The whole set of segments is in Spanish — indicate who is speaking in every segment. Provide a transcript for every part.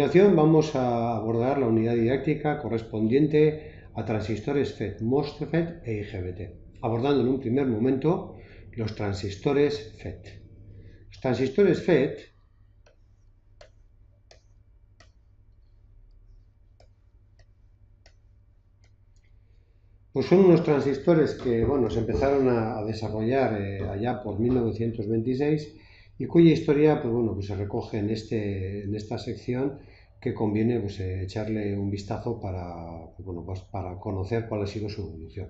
Speaker 1: continuación vamos a abordar la unidad didáctica correspondiente a transistores FET, MOSFET e IGBT, abordando en un primer momento los transistores FET. Los transistores FET pues son unos transistores que se empezaron a desarrollar allá por 1926 y cuya historia se recoge en esta sección, que conviene echarle un vistazo para conocer cuál ha sido su evolución.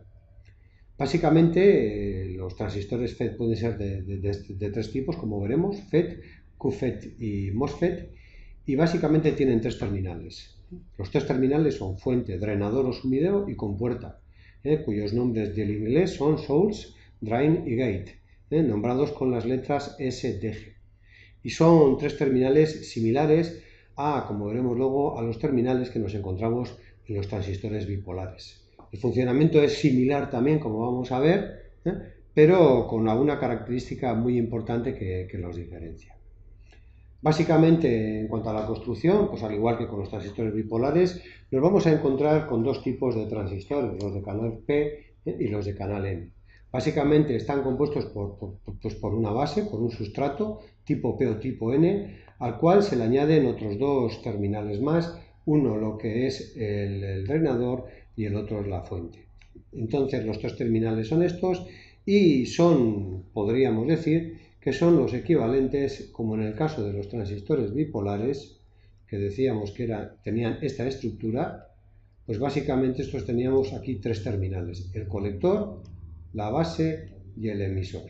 Speaker 1: Básicamente los transistores FET pueden ser de tres tipos, como veremos: FET, QFET y MOSFET, y básicamente tienen tres terminales. Los tres terminales son fuente, drenador o sumidero y compuerta, cuyos nombres del inglés son source, drain y gate, nombrados con las letras S, D, G. Y son tres terminales similares como veremos luego, a los terminales que nos encontramos en los transistores bipolares. El funcionamiento es similar también, como vamos a ver, pero con alguna característica muy importante que los diferencia. Básicamente, en cuanto a la construcción, pues al igual que con los transistores bipolares, nos vamos a encontrar con dos tipos de transistores, los de canal P y los de canal N. Básicamente están compuestos por una base, por un sustrato tipo P o tipo N, al cual se le añaden otros dos terminales más, uno lo que es el drenador y el otro es la fuente. Entonces los tres terminales son estos y podríamos decir, que son los equivalentes, como en el caso de los transistores bipolares, que decíamos que tenían esta estructura. Pues básicamente estos teníamos aquí tres terminales: el colector, la base y el emisor.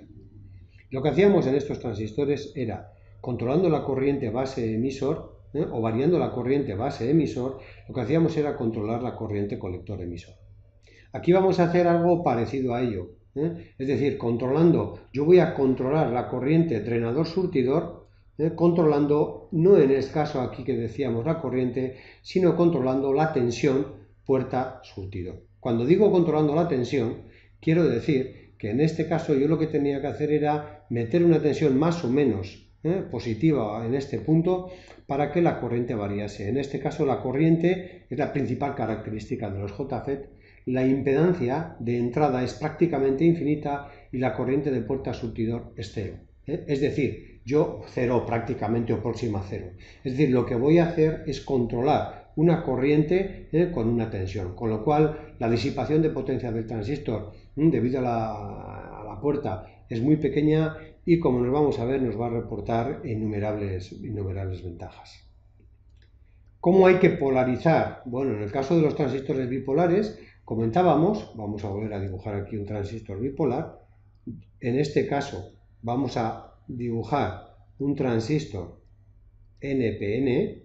Speaker 1: Lo que hacíamos en estos transistores era, controlando la corriente base-emisor, o variando la corriente base-emisor, lo que hacíamos era controlar la corriente colector-emisor. Aquí vamos a hacer algo parecido a ello, es decir, yo voy a controlar la corriente drenador-surtidor, controlando, no en este caso aquí que decíamos la corriente, sino controlando la tensión puerta-surtidor. Cuando digo controlando la tensión, quiero decir que en este caso yo lo que tenía que hacer era meter una tensión más o menos positiva en este punto para que la corriente variase. En este caso la corriente es la principal característica de los JFET. La impedancia de entrada es prácticamente infinita y la corriente de puerta-surtidor es cero. Es decir, yo cero prácticamente o próxima a cero. Es decir, lo que voy a hacer es controlar una corriente con una tensión, con lo cual la disipación de potencia del transistor debido a la puerta es muy pequeña y, como nos vamos a ver, nos va a reportar innumerables ventajas. ¿Cómo hay que polarizar? Bueno, en el caso de los transistores bipolares, comentábamos, vamos a volver a dibujar aquí un transistor bipolar. En este caso vamos a dibujar un transistor NPN,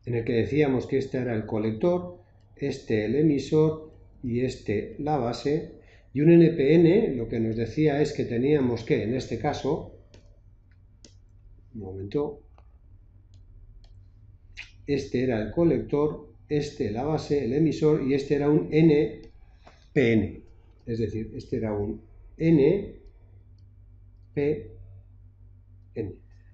Speaker 1: en el que decíamos que este era el colector, este el emisor y este la base. Y un NPN lo que nos decía es que teníamos que, en este caso, este era el colector, este la base, el emisor, y este era un NPN. Es decir, este era un NPN.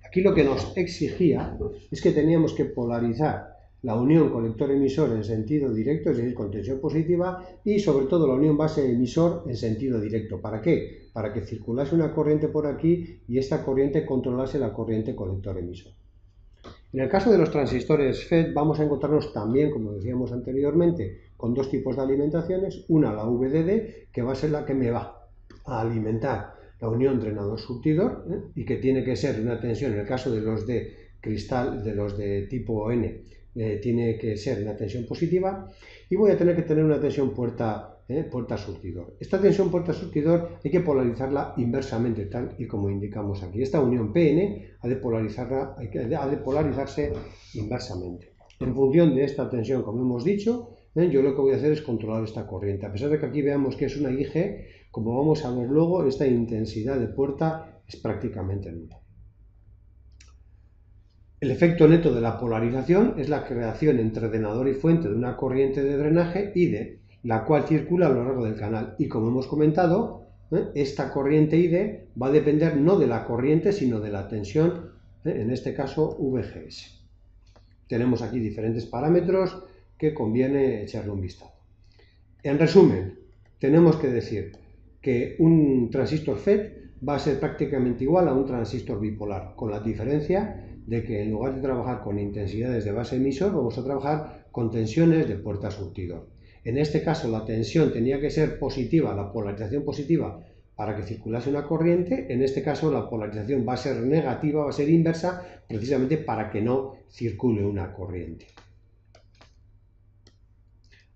Speaker 1: Aquí lo que nos exigía es que teníamos que polarizar la unión colector-emisor en sentido directo, es decir, con tensión positiva, y sobre todo la unión base-emisor en sentido directo. ¿Para qué? Para que circulase una corriente por aquí y esta corriente controlase la corriente colector-emisor. En el caso de los transistores FET vamos a encontrarnos también, como decíamos anteriormente, con dos tipos de alimentaciones. Una, la VDD, que va a ser la que me va a alimentar la unión drenador-surtidor, y que tiene que ser una tensión, en el caso de los de cristal, de los de tipo N, tiene que ser una tensión positiva, y voy a tener que tener una tensión puerta-surtidor. Esta tensión puerta-surtidor hay que polarizarla inversamente, tal y como indicamos aquí. Esta unión PN ha de polarizarse inversamente. En función de esta tensión, como hemos dicho, yo lo que voy a hacer es controlar esta corriente. A pesar de que aquí veamos que es una IG, como vamos a ver luego, esta intensidad de puerta es prácticamente nula. El efecto neto de la polarización es la creación entre drenador y fuente de una corriente de drenaje ID, la cual circula a lo largo del canal. Y como hemos comentado, esta corriente ID va a depender no de la corriente, sino de la tensión, en este caso VGS. tenemos aquí diferentes parámetros que conviene echarle un vistazo. En resumen, tenemos que decir que un transistor FET va a ser prácticamente igual a un transistor bipolar, con la diferencia de que en lugar de trabajar con intensidades de base emisor, vamos a trabajar con tensiones de puerta surtidor. En este caso la tensión tenía que ser positiva, la polarización positiva, para que circulase una corriente. En este caso la polarización va a ser negativa, va a ser inversa, precisamente para que no circule una corriente.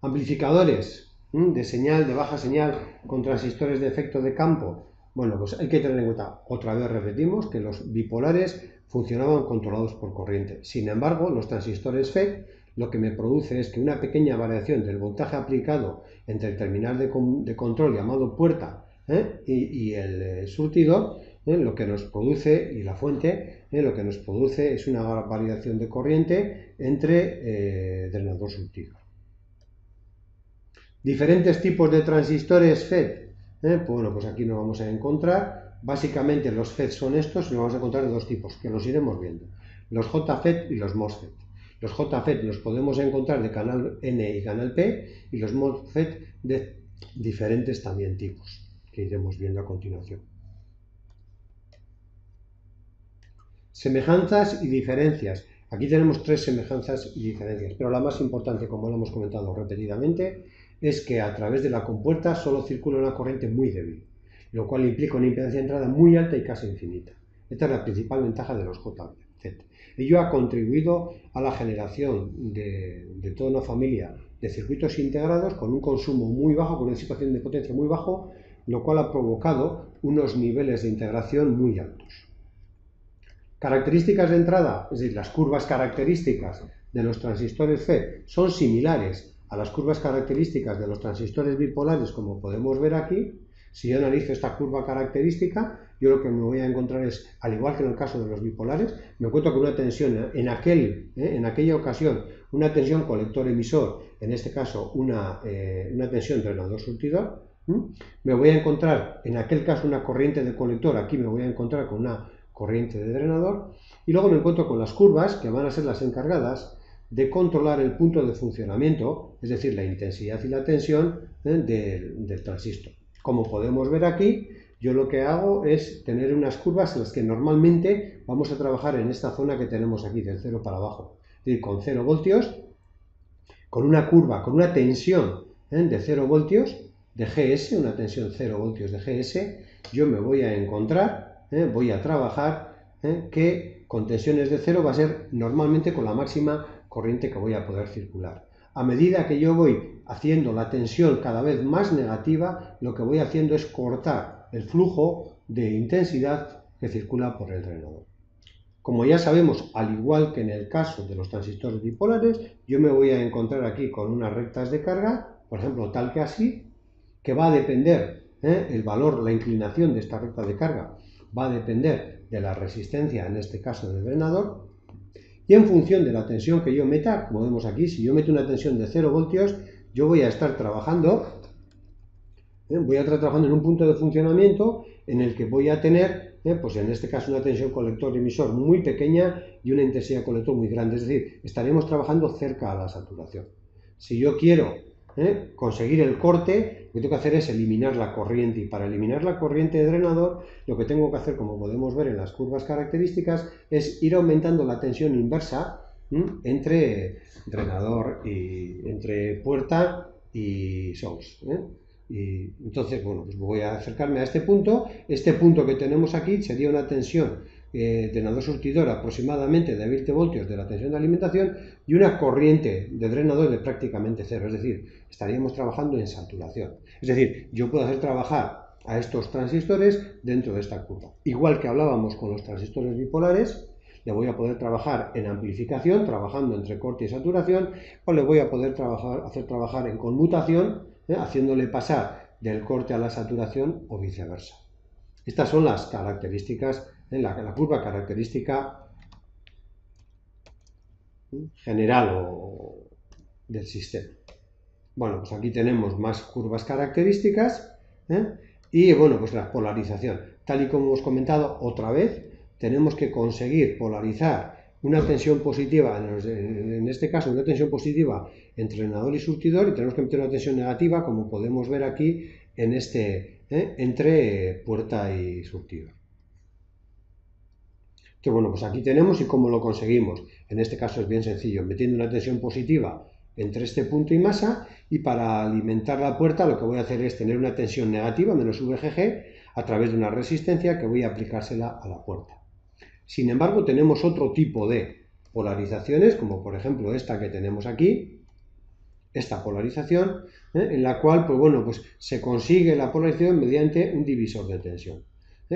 Speaker 1: Amplificadores de señal, de baja señal, con transistores de efecto de campo. Bueno, pues hay que tener en cuenta, otra vez repetimos, que los bipolares funcionaban controlados por corriente. Sin embargo, los transistores FET lo que me produce es que una pequeña variación del voltaje aplicado entre el terminal de control llamado puerta y el surtidor, lo que nos produce, y la fuente, lo que nos produce es una variación de corriente entre drenador surtidor. Diferentes tipos de transistores FET. Bueno, pues aquí nos vamos a encontrar, básicamente los FET son estos, y nos vamos a encontrar de dos tipos, que los iremos viendo, los JFET y los MOSFET. Los JFET los podemos encontrar de canal N y canal P, y los MOSFET de diferentes también tipos, que iremos viendo a continuación. Semejanzas y diferencias. Aquí tenemos tres semejanzas y diferencias, pero la más importante, como lo hemos comentado repetidamente, es que a través de la compuerta solo circula una corriente muy débil, lo cual implica una impedancia de entrada muy alta y casi infinita. Esta es la principal ventaja de los JFET. Ello ha contribuido a la generación de toda una familia de circuitos integrados con un consumo muy bajo, con una disipación de potencia muy bajo, lo cual ha provocado unos niveles de integración muy altos. Características de entrada, es decir, las curvas características de los transistores FET son similares a las curvas características de los transistores bipolares, como podemos ver aquí. Si yo analizo esta curva característica, yo lo que me voy a encontrar es, al igual que en el caso de los bipolares, me encuentro con una tensión, en aquella ocasión, una tensión colector-emisor, en este caso una tensión drenador-surtidor. Me voy a encontrar, en aquel caso, una corriente de colector, aquí me voy a encontrar con una corriente de drenador, y luego me encuentro con las curvas, que van a ser las encargadas de controlar el punto de funcionamiento, es decir, la intensidad y la tensión del transistor. Como podemos ver aquí, yo lo que hago es tener unas curvas en las que normalmente vamos a trabajar en esta zona que tenemos aquí, del 0 para abajo, es decir, con 0 voltios, con una curva, con una tensión de 0 voltios de GS, una tensión 0 voltios de GS, yo me voy a encontrar, voy a trabajar que con tensiones de 0 va a ser normalmente con la máxima corriente que voy a poder circular. A medida que yo voy haciendo la tensión cada vez más negativa, lo que voy haciendo es cortar el flujo de intensidad que circula por el drenador. Como ya sabemos, al igual que en el caso de los transistores bipolares, yo me voy a encontrar aquí con unas rectas de carga, por ejemplo, tal que así, que va a depender, el valor, la inclinación de esta recta de carga, va a depender de la resistencia, en este caso del drenador, y en función de la tensión que yo meta, como vemos aquí, si yo meto una tensión de 0 voltios, yo voy a estar trabajando en un punto de funcionamiento en el que voy a tener, pues en este caso, una tensión colector-emisor muy pequeña y una intensidad colector muy grande, es decir, estaremos trabajando cerca a la saturación. Si yo quiero conseguir el corte, lo que tengo que hacer es eliminar la corriente, y para eliminar la corriente de drenador, lo que tengo que hacer, como podemos ver en las curvas características, es ir aumentando la tensión inversa entre drenador y entre puerta y source. Y entonces, bueno, pues voy a acercarme a este punto. Este punto que tenemos aquí sería una tensión drenador surtidor aproximadamente de 20 voltios de la tensión de alimentación y una corriente de drenador de prácticamente cero, es decir, estaríamos trabajando en saturación. Es decir, yo puedo hacer trabajar a estos transistores dentro de esta curva. Igual que hablábamos con los transistores bipolares, le voy a poder trabajar en amplificación, trabajando entre corte y saturación, o le voy a poder hacer trabajar en conmutación, haciéndole pasar del corte a la saturación o viceversa. Estas son las características, la curva característica general del sistema. Bueno, pues aquí tenemos más curvas características y bueno, pues la polarización. Tal y como hemos comentado otra vez, tenemos que conseguir polarizar una tensión positiva, en este caso una tensión positiva entre drenador y surtidor, y tenemos que meter una tensión negativa, como podemos ver aquí, entre puerta y surtidor. Entonces, bueno, pues aquí tenemos y cómo lo conseguimos. En este caso es bien sencillo, metiendo una tensión positiva entre este punto y masa, y para alimentar la puerta lo que voy a hacer es tener una tensión negativa, menos VGG, a través de una resistencia que voy a aplicársela a la puerta. Sin embargo, tenemos otro tipo de polarizaciones, como por ejemplo esta que tenemos aquí, esta polarización, en la cual, pues bueno, pues se consigue la polarización mediante un divisor de tensión.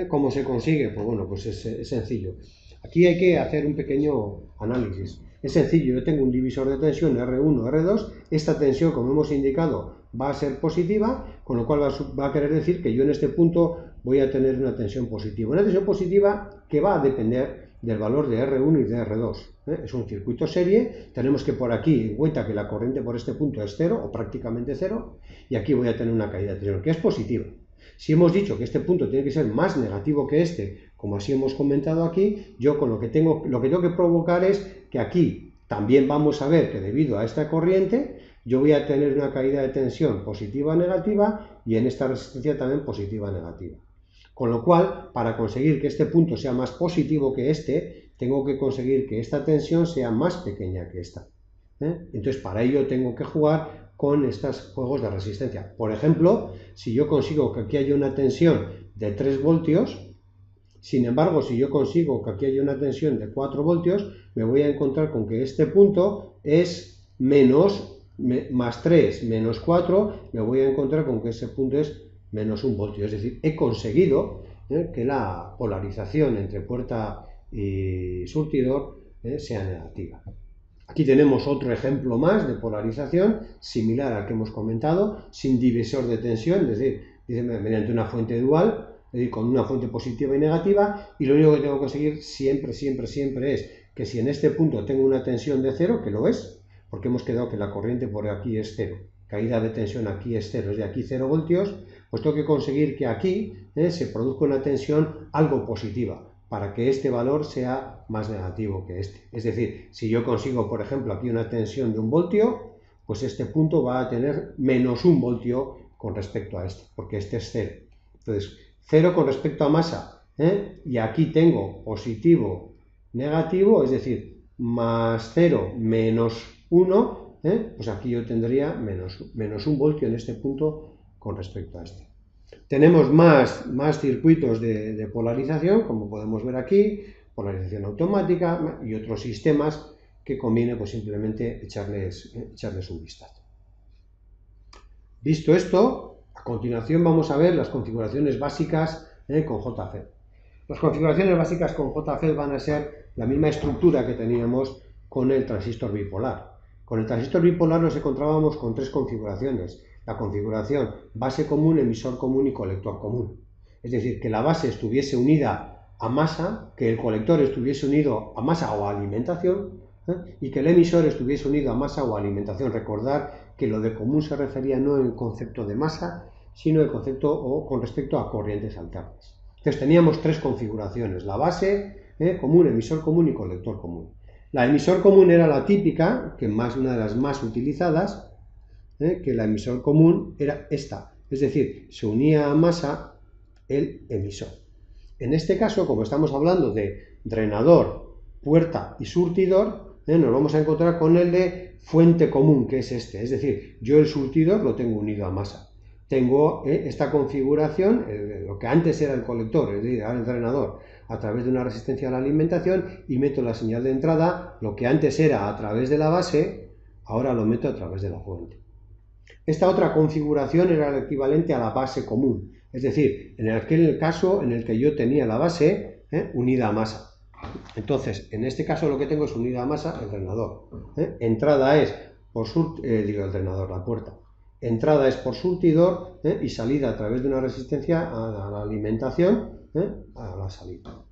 Speaker 1: ¿Cómo se consigue? Pues bueno, pues es sencillo. Aquí hay que hacer un pequeño análisis. Es sencillo, yo tengo un divisor de tensión R1, R2, esta tensión, como hemos indicado, va a ser positiva, con lo cual va a querer decir que yo en este punto voy a tener una tensión positiva. Una tensión positiva que va a depender del valor de R1 y de R2. Es un circuito serie, tenemos que por aquí en cuenta que la corriente por este punto es cero o prácticamente cero, y aquí voy a tener una caída de tensión que es positiva. Si hemos dicho que este punto tiene que ser más negativo que este, como así hemos comentado aquí, yo con lo que tengo que provocar es que aquí también vamos a ver que debido a esta corriente yo voy a tener una caída de tensión positiva o negativa, y en esta resistencia también positiva o negativa. Con lo cual, para conseguir que este punto sea más positivo que este, tengo que conseguir que esta tensión sea más pequeña que esta. Entonces, para ello tengo que jugar con estos juegos de resistencia. Por ejemplo, si yo consigo que aquí haya una tensión de 3 voltios, sin embargo, si yo consigo que aquí haya una tensión de 4 voltios, me voy a encontrar con que este punto es más 3 menos 4, me voy a encontrar con que ese punto es menos 1 voltio. Es decir, he conseguido que la polarización entre puerta y surtidor sea negativa. Aquí tenemos otro ejemplo más de polarización similar al que hemos comentado, sin divisor de tensión, es decir, mediante una fuente dual, es decir, con una fuente positiva y negativa, y lo único que tengo que conseguir siempre es que si en este punto tengo una tensión de cero, que lo es, porque hemos quedado que la corriente por aquí es cero, caída de tensión aquí es cero, es de aquí 0 voltios, pues tengo que conseguir que aquí se produzca una tensión algo positiva, para que este valor sea más negativo que este. Es decir, si yo consigo, por ejemplo, aquí una tensión de 1 voltio, pues este punto va a tener menos 1 voltio con respecto a este, porque este es 0. Entonces, 0 con respecto a masa, y aquí tengo positivo, negativo, es decir, más 0 menos 1, pues aquí yo tendría menos 1 voltio en este punto con respecto a este. Tenemos más circuitos de polarización, como podemos ver aquí, polarización automática y otros sistemas que conviene pues simplemente echarles un vistazo. Visto esto, a continuación vamos a ver las configuraciones básicas con JFET. Las configuraciones básicas con JFET van a ser la misma estructura que teníamos con el transistor bipolar. Con el transistor bipolar nos encontrábamos con 3 configuraciones. La configuración base común, emisor común y colector común. Es decir, que la base estuviese unida a masa, que el colector estuviese unido a masa o a alimentación, y que el emisor estuviese unido a masa o a alimentación. Recordar que lo de común se refería no en el concepto de masa, sino el concepto o con respecto a corrientes alternas. Entonces teníamos 3 configuraciones, la base común, emisor común y colector común. La emisor común era la típica, que más una de las más utilizadas, que la emisor común era esta, es decir, se unía a masa el emisor. En este caso, como estamos hablando de drenador, puerta y surtidor, nos vamos a encontrar con el de fuente común, que es este, es decir, yo el surtidor lo tengo unido a masa. Tengo esta configuración, lo que antes era el colector, es decir, ahora el drenador, a través de una resistencia a la alimentación, y meto la señal de entrada, lo que antes era a través de la base, ahora lo meto a través de la fuente. Esta otra configuración era el equivalente a la base común, es decir, en aquel caso en el que yo tenía la base unida a masa. Entonces, en este caso lo que tengo es unida a masa el drenador. Entrada es por el drenador, la puerta. Entrada es por surtidor y salida a través de una resistencia a la alimentación, a la salida.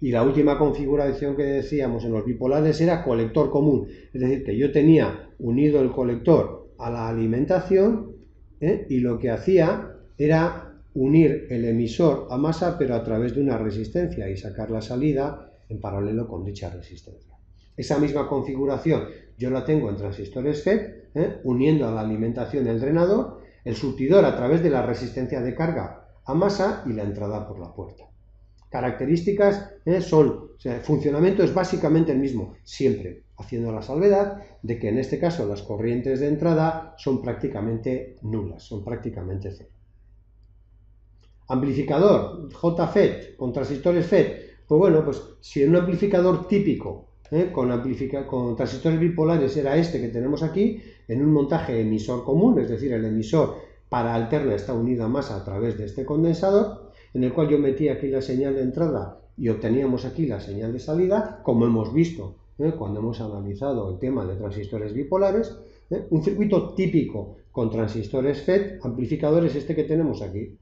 Speaker 1: Y la última configuración que decíamos en los bipolares era colector común, es decir, que yo tenía unido el colector a la alimentación y lo que hacía era unir el emisor a masa, pero a través de una resistencia, y sacar la salida en paralelo con dicha resistencia. Esa misma configuración yo la tengo en transistores FET, uniendo a la alimentación el drenador, el surtidor a través de la resistencia de carga a masa y la entrada por la puerta. Características funcionamiento es básicamente el mismo, siempre haciendo la salvedad de que en este caso las corrientes de entrada son prácticamente nulas, son prácticamente cero. Amplificador JFET con transistores FET, pues bueno, pues si en un amplificador típico con transistores bipolares era este que tenemos aquí, en un montaje emisor común, es decir, el emisor para alterna está unido a masa a través de este condensador, en el cual yo metía aquí la señal de entrada y obteníamos aquí la señal de salida, como hemos visto cuando hemos analizado el tema de transistores bipolares, un circuito típico con transistores FET, amplificadores este que tenemos aquí.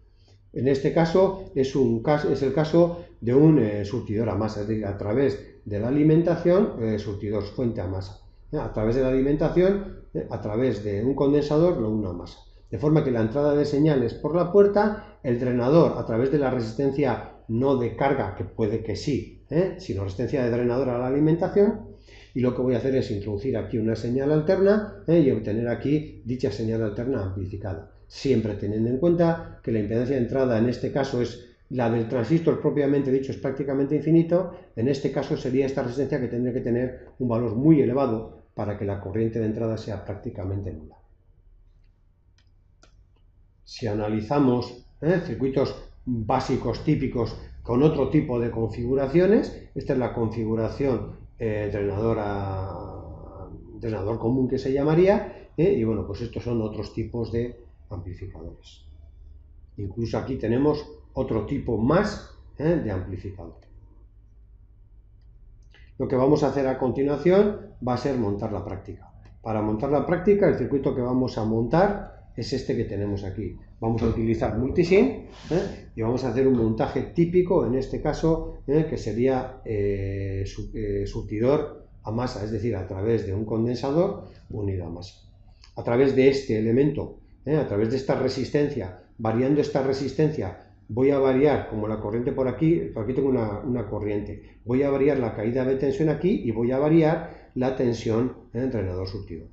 Speaker 1: En este caso es el caso de un surtidor a masa, es decir, a través de la alimentación, surtidor fuente a masa. A través de la alimentación, a través de un condensador, lo uno a masa. De forma que la entrada de señales por la puerta, el drenador a través de la resistencia no de carga, que puede que sí, sino resistencia de drenador a la alimentación, y lo que voy a hacer es introducir aquí una señal alterna y obtener aquí dicha señal alterna amplificada. Siempre teniendo en cuenta que la impedancia de entrada en este caso es la del transistor propiamente dicho, es prácticamente infinito. En este caso sería esta resistencia que tendría que tener un valor muy elevado para que la corriente de entrada sea prácticamente nula. Si analizamos circuitos básicos típicos con otro tipo de configuraciones, esta es la configuración drenador común que se llamaría, y bueno, pues estos son otros tipos de amplificadores. Incluso aquí tenemos otro tipo más de amplificador. Lo que vamos a hacer a continuación va a ser montar la práctica. Para montar la práctica, el circuito que vamos a montar es este que tenemos aquí. Vamos a utilizar multisim y vamos a hacer un montaje típico, en este caso, que sería surtidor a masa, es decir, a través de un condensador unido a masa. A través de este elemento, a través de esta resistencia, variando esta resistencia, voy a variar, como la corriente por aquí tengo una corriente, voy a variar la caída de tensión aquí y voy a variar la tensión en el drenador surtidor.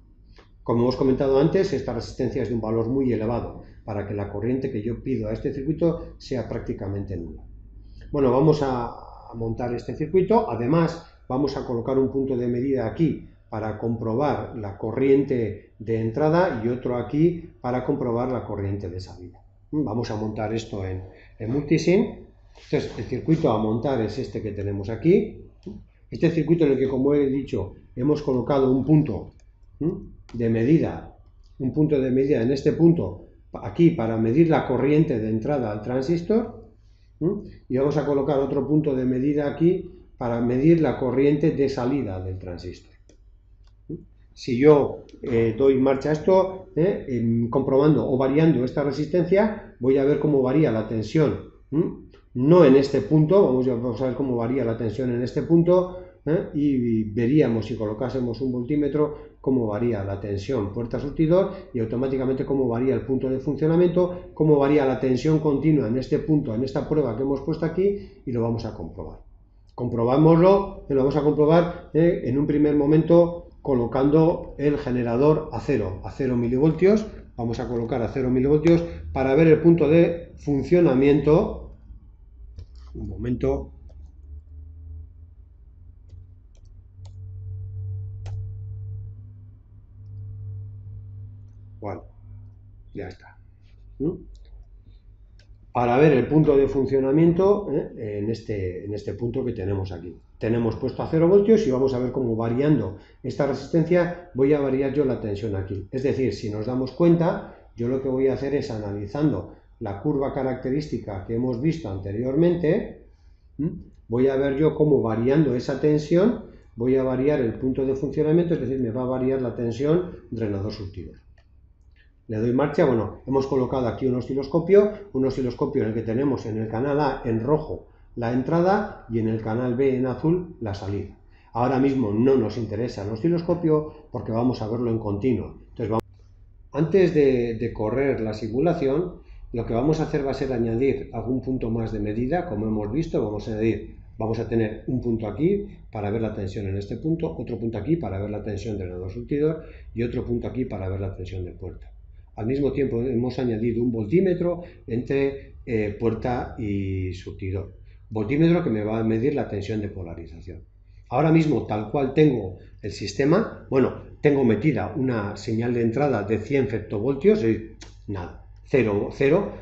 Speaker 1: Como hemos comentado antes, esta resistencia es de un valor muy elevado para que la corriente que yo pido a este circuito sea prácticamente nula. Bueno, vamos a montar este circuito, además vamos a colocar un punto de medida aquí para comprobar la corriente de entrada y otro aquí para comprobar la corriente de salida. Vamos a montar esto en multisim. Entonces, el circuito a montar es este que tenemos aquí. Este circuito en el que, como he dicho, hemos colocado un punto de medida, en este punto aquí para medir la corriente de entrada al transistor, y vamos a colocar otro punto de medida aquí para medir la corriente de salida del transistor. Si yo doy marcha a esto, comprobando o variando esta resistencia, voy a ver cómo varía la tensión. No en este punto, vamos a ver cómo varía la tensión en este punto, y veríamos, si colocásemos un voltímetro, cómo varía la tensión puerta surtidor y automáticamente cómo varía el punto de funcionamiento, cómo varía la tensión continua en este punto, en esta prueba que hemos puesto aquí, y lo vamos a comprobar. Comprobámoslo, lo vamos a comprobar en un primer momento colocando el generador a 0 milivoltios. Vamos a colocar a 0 milivoltios para ver el punto de funcionamiento. Un momento. Bueno, ya está. Para ver el punto de funcionamiento en este punto que tenemos aquí. Tenemos puesto a 0 voltios y vamos a ver cómo variando esta resistencia voy a variar yo la tensión aquí. Es decir, si nos damos cuenta, yo lo que voy a hacer es, analizando la curva característica que hemos visto anteriormente, voy a ver yo cómo variando esa tensión voy a variar el punto de funcionamiento, es decir, me va a variar la tensión drenador surtidor. Le doy marcha, bueno, hemos colocado aquí un osciloscopio en el que tenemos en el canal A en rojo la entrada y en el canal B en azul la salida. Ahora mismo no nos interesa el osciloscopio porque vamos a verlo en continuo. Entonces, antes de correr la simulación, lo que vamos a hacer va a ser añadir algún punto más de medida, como hemos visto, vamos a añadir Vamos a tener un punto aquí para ver la tensión en este punto, otro punto aquí para ver la tensión drenador-surtidor y otro punto aquí para ver la tensión de puerta. Al mismo tiempo hemos añadido un voltímetro entre puerta y surtidor. Voltímetro que me va a medir la tensión de polarización. Ahora mismo, tal cual tengo el sistema, bueno, tengo metida una señal de entrada de 100 femtovoltios, nada, cero.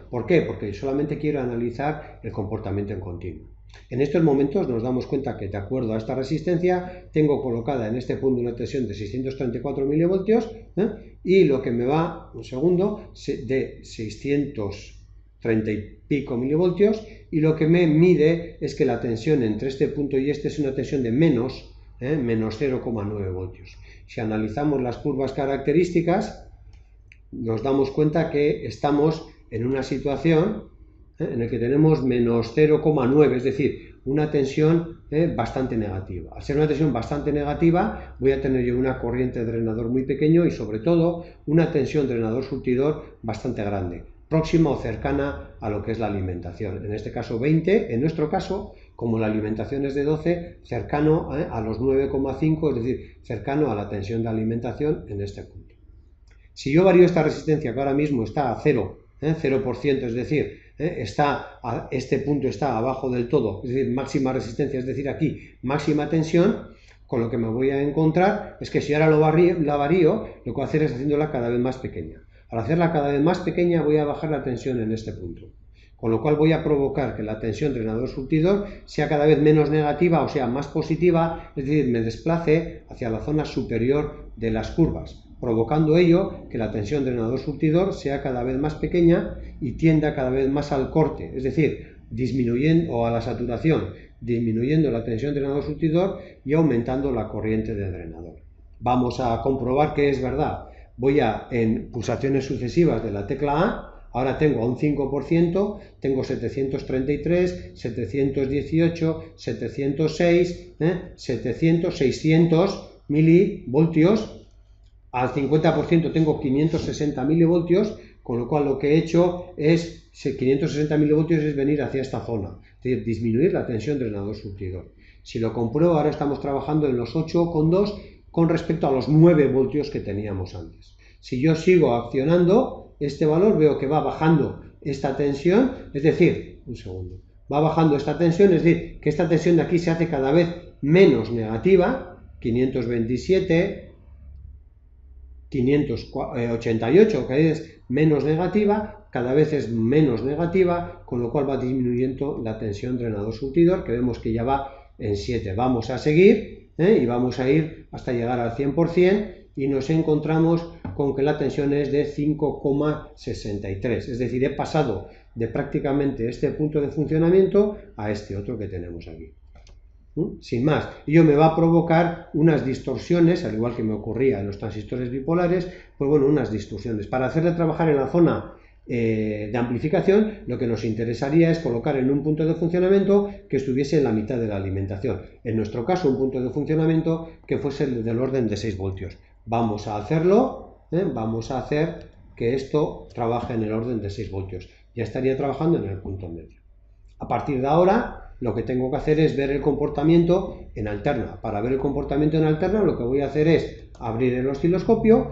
Speaker 1: ¿Por qué? Porque solamente quiero analizar el comportamiento en continuo. En estos momentos nos damos cuenta que de acuerdo a esta resistencia tengo colocada en este punto una tensión de 634 milivoltios y lo que me va, un segundo, de 630 y pico milivoltios, y lo que me mide es que la tensión entre este punto y este es una tensión de menos 0,9 voltios. Si analizamos las curvas características nos damos cuenta que estamos en una situación en la que tenemos menos 0,9, es decir, una tensión bastante negativa. Al ser una tensión bastante negativa voy a tener yo una corriente drenador muy pequeño y sobre todo una tensión drenador-surtidor bastante grande, próxima o cercana a lo que es la alimentación. En este caso 20, en nuestro caso, como la alimentación es de 12, cercano a los 9,5, es decir, cercano a la tensión de alimentación en este punto. Si yo varío esta resistencia, que ahora mismo está a 0%, es decir, este punto está abajo del todo, es decir, máxima resistencia, es decir, aquí máxima tensión, con lo que me voy a encontrar es que si ahora la varío, lo que voy a hacer es haciéndola cada vez más pequeña. Al hacerla cada vez más pequeña voy a bajar la tensión en este punto, con lo cual voy a provocar que la tensión drenador-surtidor sea cada vez menos negativa, o sea, más positiva, es decir, me desplace hacia la zona superior de las curvas, provocando ello que la tensión drenador-surtidor sea cada vez más pequeña y tienda cada vez más al corte, es decir, disminuyendo o a la saturación, disminuyendo la tensión drenador-surtidor y aumentando la corriente de drenador. Vamos a comprobar que es verdad. Voy en pulsaciones sucesivas de la tecla A, ahora tengo a un 5%, tengo 733, 718, 706, 700, 600 milivoltios. Al 50% tengo 560 milivoltios, con lo cual lo que he hecho es, 560 milivoltios es venir hacia esta zona, es decir, disminuir la tensión drenador-surtidor. Si lo compruebo, ahora estamos trabajando en los 8,2 con respecto a los 9 voltios que teníamos antes. Si yo sigo accionando este valor, veo que va bajando esta tensión, es decir, un segundo, va bajando esta tensión, es decir, que esta tensión de aquí se hace cada vez menos negativa, 527, 588, cada vez es menos negativa, cada vez es menos negativa, con lo cual va disminuyendo la tensión drenador-surtidor, que vemos que ya va en 7. Vamos a seguir y vamos a ir hasta llegar al 100% y nos encontramos con que la tensión es de 5,63, es decir, he pasado de prácticamente este punto de funcionamiento a este otro que tenemos aquí. Sin más, ello me va a provocar unas distorsiones, al igual que me ocurría en los transistores bipolares, pues bueno, unas distorsiones. Para hacerle trabajar en la zona de amplificación, lo que nos interesaría es colocar en un punto de funcionamiento que estuviese en la mitad de la alimentación. En nuestro caso, un punto de funcionamiento que fuese del orden de 6 voltios. Vamos a hacerlo, vamos a hacer que esto trabaje en el orden de 6 voltios. Ya estaría trabajando en el punto medio. A partir de ahora, lo que tengo que hacer es ver el comportamiento en alterna. Para ver el comportamiento en alterna, lo que voy a hacer es abrir el osciloscopio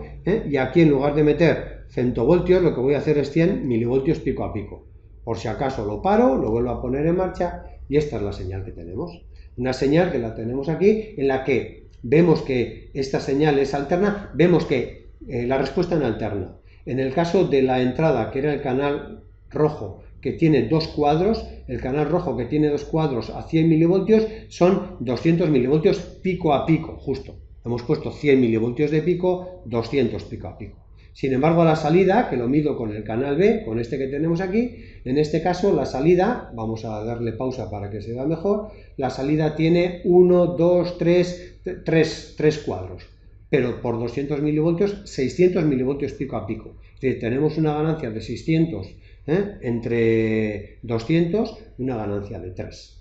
Speaker 1: y aquí, en lugar de meter femtovoltios, lo que voy a hacer es 100 milivoltios pico a pico. Por si acaso lo paro, lo vuelvo a poner en marcha y esta es la señal que tenemos. Una señal que la tenemos aquí, en la que vemos que esta señal es alterna, vemos que la respuesta en alterna. En el caso de la entrada, que era el canal rojo, que tiene dos cuadros, el canal rojo que tiene dos cuadros a 100 milivoltios son 200 milivoltios pico a pico, justo. Hemos puesto 100 milivoltios de pico, 200 pico a pico. Sin embargo, la salida, que lo mido con el canal B, con este que tenemos aquí, en este caso la salida, vamos a darle pausa para que se vea mejor, la salida tiene 1, 2, 3 cuadros, pero por 200 milivoltios, 600 milivoltios pico a pico. Es decir, tenemos una ganancia de 600 entre 200, una ganancia de 3.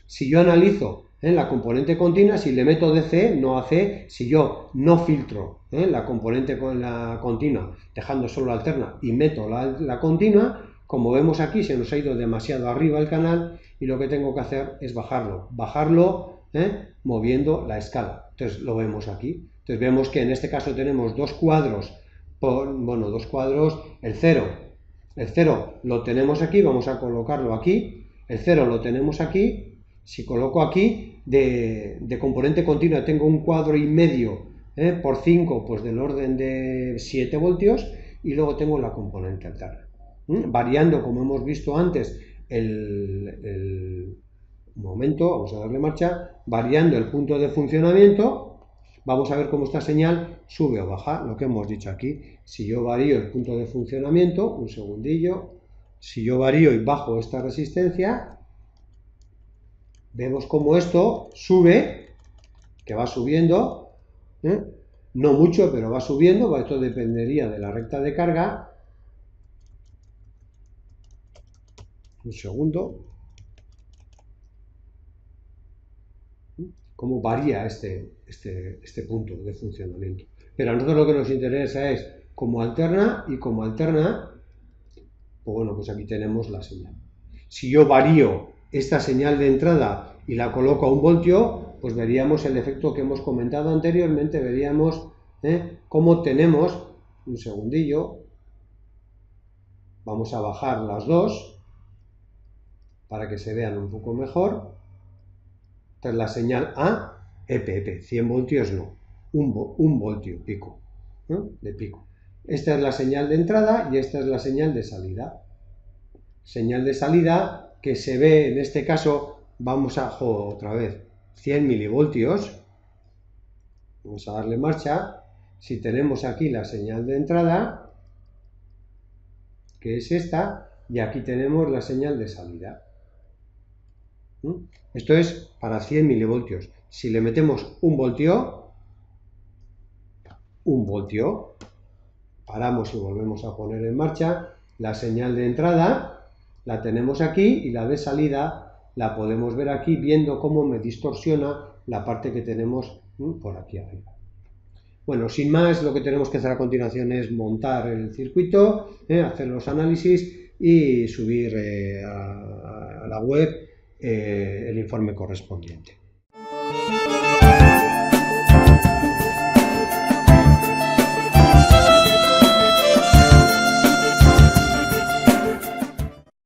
Speaker 1: Si yo analizo la componente continua, si le meto DC, no AC, si yo no filtro la componente con la continua, dejando solo la alterna y meto la continua, Como vemos aquí, se nos ha ido demasiado arriba el canal y lo que tengo que hacer es bajarlo, moviendo la escala. Entonces lo vemos aquí. Entonces vemos que en este caso tenemos dos cuadros, el 0 lo tenemos aquí, vamos a colocarlo aquí, el 0 lo tenemos aquí. Si coloco aquí de componente continua tengo un cuadro y medio por 5, pues del orden de 7 voltios, y luego tengo la componente alterna. Variando, como hemos visto antes, un momento, vamos a darle marcha, variando el punto de funcionamiento, vamos a ver cómo esta señal sube o baja, lo que hemos dicho aquí. Si yo varío el punto de funcionamiento, un segundillo, si yo varío y bajo esta resistencia, vemos cómo esto sube, que va subiendo, no mucho, pero va subiendo, esto dependería de la recta de carga. Un segundo. Cómo varía este punto de funcionamiento. Pero a nosotros lo que nos interesa es cómo alterna, y como alterna, pues bueno, pues aquí tenemos la señal. Si yo varío esta señal de entrada y la coloco a 1 voltio, pues veríamos el efecto que hemos comentado anteriormente, veríamos cómo tenemos, un segundillo, vamos a bajar las dos para que se vean un poco mejor. Esta es la señal A, EP, 100 voltios no, 1 voltio pico, de pico. Esta es la señal de entrada y esta es la señal de salida. Señal de salida que se ve en este caso, vamos a, otra vez, 100 milivoltios. Vamos a darle marcha. Si tenemos aquí la señal de entrada, que es esta, y aquí tenemos la señal de salida. Esto es para 100 milivoltios. Si le metemos 1 voltio, paramos y volvemos a poner en marcha. La señal de entrada la tenemos aquí y la de salida la podemos ver aquí, viendo cómo me distorsiona la parte que tenemos por aquí arriba. Bueno, sin más, lo que tenemos que hacer a continuación es montar el circuito, hacer los análisis y subir a la web el informe correspondiente.